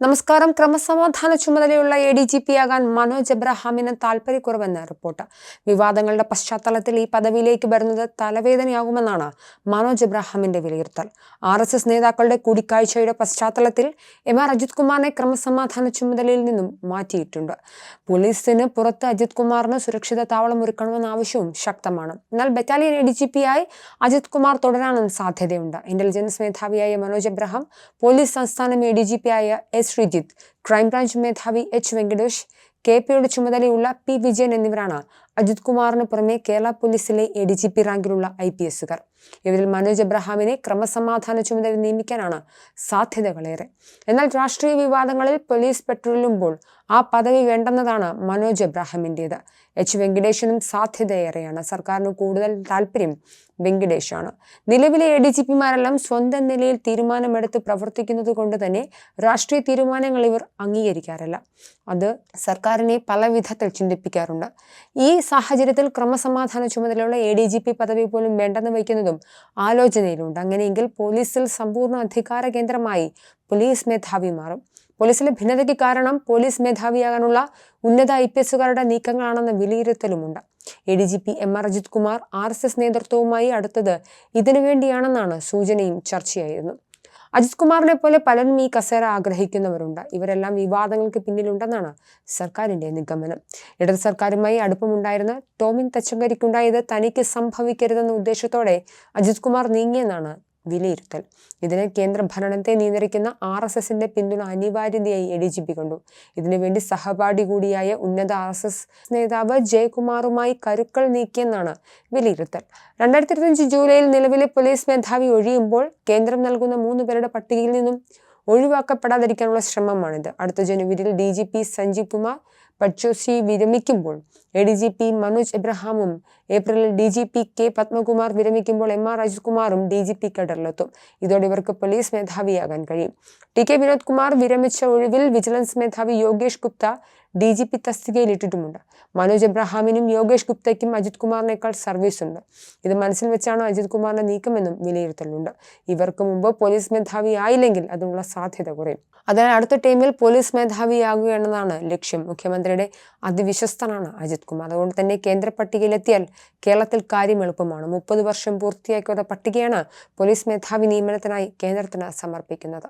നമസ്കാരം. ക്രമസമാധാന ചുമതലയുള്ള ADGP ആകാൻ മനോജ് എബ്രഹാമിന് താൽപര്യക്കുറവെന്ന് റിപ്പോർട്ട്. വിവാദങ്ങളുടെ പശ്ചാത്തലത്തിൽ ഈ പദവിയിലേക്ക് വരുന്നത് തലവേദനയാകുമെന്നാണ് മനോജ് എബ്രഹാമിന്റെ വിലയിരുത്തൽ. RSS നേതാക്കളുടെ കൂടിക്കാഴ്ചയുടെ പശ്ചാത്തലത്തിൽ MR അജിത് കുമാറിനെ ക്രമസമാധാന ചുമതലയിൽ നിന്നും മാറ്റിയിട്ടുണ്ട്. പോലീസിന് പുറത്ത് അജിത് കുമാറിന് സുരക്ഷിത താവളം ഒരുക്കണമെന്ന ആവശ്യവും ശക്തമാണ്. എന്നാൽ ബറ്റാലിയൻ ADGP ആയി അജിത് കുമാർ തുടരാനും സാധ്യതയുണ്ട്. ഇന്റലിജൻസ് മേധാവിയായ മനോജ് എബ്രഹാം, പോലീസ് സംസ്ഥാന ADGP ആയ ശ്രീജിത്ത്, ക്രൈംബ്രാഞ്ച് മേധാവി H വെങ്കടേഷ്, KPയുടെ ചുമതലയുള്ള P വിജയൻ എന്നിവരാണ് അജിത് കുമാറിന് പുറമെ കേരള പോലീസിലെ ADGP റാങ്കിലുള്ള IPSകാർ. ഇവരിൽ മനോജ് എബ്രഹാമിനെ ക്രമസമാധാന ചുമതല നിയമിക്കാനാണ് സാധ്യതകളേറെ. എന്നാൽ രാഷ്ട്രീയ വിവാദങ്ങളിൽ പോലീസ് പെട്രോളുമ്പോൾ ആ പദവി വേണ്ടെന്നതാണ് മനോജ് എബ്രഹാമിൻ്റേത്. H വെങ്കടേഷിനും സാധ്യതയേറെയാണ്. സർക്കാരിന് കൂടുതൽ താല്പര്യം വെങ്കടേഷാണ്. നിലവിലെ ADGPമാരെല്ലാം സ്വന്തം നിലയിൽ തീരുമാനമെടുത്ത് പ്രവർത്തിക്കുന്നത് കൊണ്ട് തന്നെ രാഷ്ട്രീയ തീരുമാനങ്ങൾ ഇവർ അംഗീകരിക്കാറില്ല. അത് സർക്കാരിനെ പല വിധത്തിൽ ചിന്തിപ്പിക്കാറുണ്ട്. ഈ സാഹചര്യത്തിൽ ക്രമസമാധാന ചുമതലയുള്ള ADGP പദവി പോലും വേണ്ടെന്ന് വയ്ക്കുന്നതും ആലോചനയിലുണ്ട്. അങ്ങനെയെങ്കിൽ പോലീസിൽ സമ്പൂർണ്ണ അധികാര കേന്ദ്രമായി പോലീസ് മേധാവി മാറും. പോലീസിലെ ഭിന്നതയ്ക്ക് കാരണം പോലീസ് മേധാവിയാകാനുള്ള ഉന്നത IPSകാരുടെ നീക്കങ്ങളാണെന്ന വിലയിരുത്തലുമുണ്ട്. ADGP MR Ajith Kumar RSS നേതൃത്വവുമായി അടുത്തത് ഇതിനുവേണ്ടിയാണെന്നാണ് സൂചനയും ചർച്ചയായിരുന്നു. അജിത് കുമാറിനെ പോലെ പലരും ഈ കസേര ആഗ്രഹിക്കുന്നവരുണ്ട്. ഇവരെല്ലാം വിവാദങ്ങൾക്ക് പിന്നിലുണ്ടെന്നാണ് സർക്കാരിന്റെ നിഗമനം. ഇടത് സർക്കാരുമായി അടുപ്പമുണ്ടായിരുന്ന ടോമിൻ തച്ചങ്കരിക്കുണ്ടായത് തനിക്ക് സംഭവിക്കരുതെന്ന ഉദ്ദേശത്തോടെ അജിത് കുമാർ നീങ്ങിയെന്നാണ് വിലയിരുത്തൽ. ഇതിന് കേന്ദ്ര ഭരണത്തെ നിയന്ത്രിക്കുന്ന RSSന്റെ പിന്തുണ അനിവാര്യതയായി ADGP കണ്ടു. ഇതിനുവേണ്ടി സഹപാഠി കൂടിയായ ഉന്നത RSS നേതാവ് ജയകുമാറുമായി കരുക്കൾ നീക്കിയെന്നാണ് വിലയിരുത്തൽ. 2025 ജൂലൈയിൽ നിലവിലെ പോലീസ് മേധാവി ഒഴിയുമ്പോൾ കേന്ദ്രം നൽകുന്ന 3 പേരുടെ പട്ടികയിൽ നിന്നും ഒഴിവാക്കപ്പെടാതിരിക്കാനുള്ള ശ്രമമാണിത്. അടുത്ത ജനുവരിയിൽ DGP സഞ്ജീവ് കുമാർ പട്ചോസി വിരമിക്കുമ്പോൾ ADGP മനോജ് എബ്രഹാമും, ഏപ്രിലിൽ DGP K Padmakumar വിരമിക്കുമ്പോൾ MR Ajith കുമാറും DGP കേഡറിലെത്തും. ഇതോടെ ഇവർക്ക് പോലീസ് മേധാവിയാകാൻ കഴിയും. TK വിനോദ് കുമാർ വിരമിച്ച ഒഴിവിൽ വിജിലൻസ് മേധാവി യോഗേഷ് ഗുപ്ത DGP തസ്തികയിൽ ഇട്ടിട്ടുമുണ്ട്. മനോജ് എബ്രഹാമിനും യോഗേഷ് ഗുപ്തയ്ക്കും അജിത് കുമാറിനേക്കാൾ സർവീസ് ഉണ്ട്. ഇത് മനസ്സിൽ വെച്ചാണ് അജിത് കുമാറിന്റെ നീക്കമെന്നും വിലയിരുത്തലുണ്ട്. ഇവർക്ക് മുമ്പ് പോലീസ് മേധാവി ആയില്ലെങ്കിൽ അതിനുള്ള സാധ്യത കുറയും. അതിനാൽ അടുത്ത ടൈമിൽ പോലീസ് മേധാവിയാകുക എന്നതാണ് ലക്ഷ്യം. മുഖ്യമന്ത്രിയുടെ അതിവിശ്വസ്തനാണ് അജിത് കുമാർ. അതുകൊണ്ട് തന്നെ കേന്ദ്ര പട്ടികയിലെത്തിയാൽ കേരളത്തിൽ കാര്യം എളുപ്പമാണ്. 30 വർഷം പൂർത്തിയാക്കിയ പട്ടികയാണ് പോലീസ് മേധാവി നിയമനത്തിനായി കേന്ദ്രത്തിന് സമർപ്പിക്കുന്നത്.